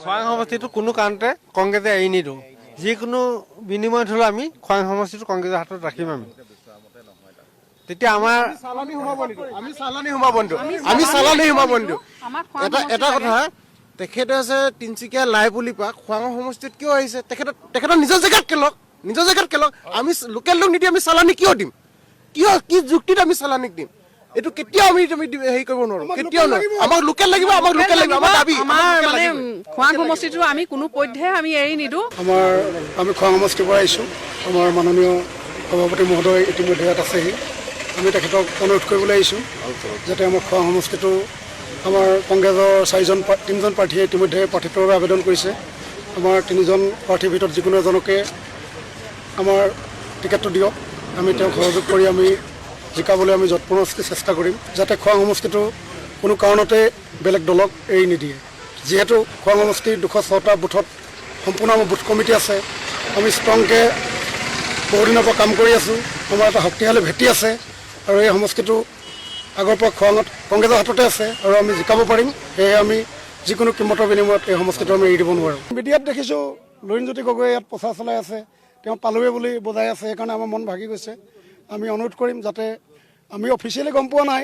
খোৱাং সমষ্টিটো কোনো কাৰণতে কংগ্ৰেছে এৰি নিদিওঁ। যিকোনো বিনিময়ত হ'লেও আমি খোৱাং সমষ্টিটো কংগ্ৰেছৰ হাতত ৰাখিম। আমি তেতিয়া আমাৰ চালানি সোমাব নিদিওঁ। এটা কথা, তেখেতে আছে তিনিচুকীয়া লাইপুলিৰ পৰা খোৱাঙৰ সমষ্টিত কিয় আহিছে? তেখেতৰ নিজৰ জেগাত খেলক, আমি লোকেল লোক নিদি আমি চালানি কিয় দিম? কি যুক্তিত আমি চালানিক দিম? এইটো কেতিয়াও আমি হেৰি কৰিব নোৱাৰো, কেতিয়াও নোৱাৰো। আমাক লোকেল লাগিব, আমাৰ দাবী। আমাৰ খোৱাং সমষ্টিটো আমি কোনো পধ্যে আমি এৰি নিদিওঁ। আমি খোৱাং সমষ্টিৰ পৰা আহিছোঁ। আমাৰ মাননীয় সভাপতি মহোদয় ইতিমধ্যে ইয়াত আছেহি। আমি তেখেতক অনুৰোধ কৰিবলৈ আহিছোঁ যাতে আমাৰ খোৱাং সমষ্টিটো আমাৰ কংগ্ৰেছৰ তিনিজন প্ৰাৰ্থীয়ে ইতিমধ্যে প্ৰাৰ্থিত্বৰ বাবে আবেদন কৰিছে। আমাৰ তিনিজন প্ৰাৰ্থীৰ ভিতৰত যিকোনো এজনকে আমাৰ টিকেটটো দিয়ক। আমি তেওঁক সহযোগ কৰি আমি জিকাবলৈ আমি যৎপৰোনাস্তি চেষ্টা কৰিম, যাতে খোৱাং সমষ্টিটো কোনো কাৰণতে বেলেগ দলক এৰি নিদিয়ে। যিহেতু খোৱাং সমষ্টিৰ 206টা বুথত সম্পূৰ্ণ আমাৰ বুথ কমিটি আছে। আমি ষ্ট্ৰংকৈ বহুদিনৰ পৰা কাম কৰি আছোঁ। আমাৰ এটা শক্তিশালী ভেটি আছে আৰু এই সমষ্টিটো আগৰ পৰা খোৱাঙত কংগ্ৰেছৰ হাততে আছে আৰু আমি জিকাব পাৰিম। সেয়েহে আমি যিকোনো কিম্মতৰ বিনিময়ত এই সমষ্টিটো আমি এৰি দিব নোৱাৰোঁ। মিডিয়াত দেখিছোঁ লুৰিণজ্যোতি গগৈয়ে ইয়াত প্ৰচাৰ চলাই আছে, তেওঁ পালোৱে বুলি বজাই আছে। সেইকাৰণে আমাৰ মন ভাগি গৈছে। আমি অনুৰোধ কৰিম যাতে, আমি অফিচিয়েলি গম পোৱা নাই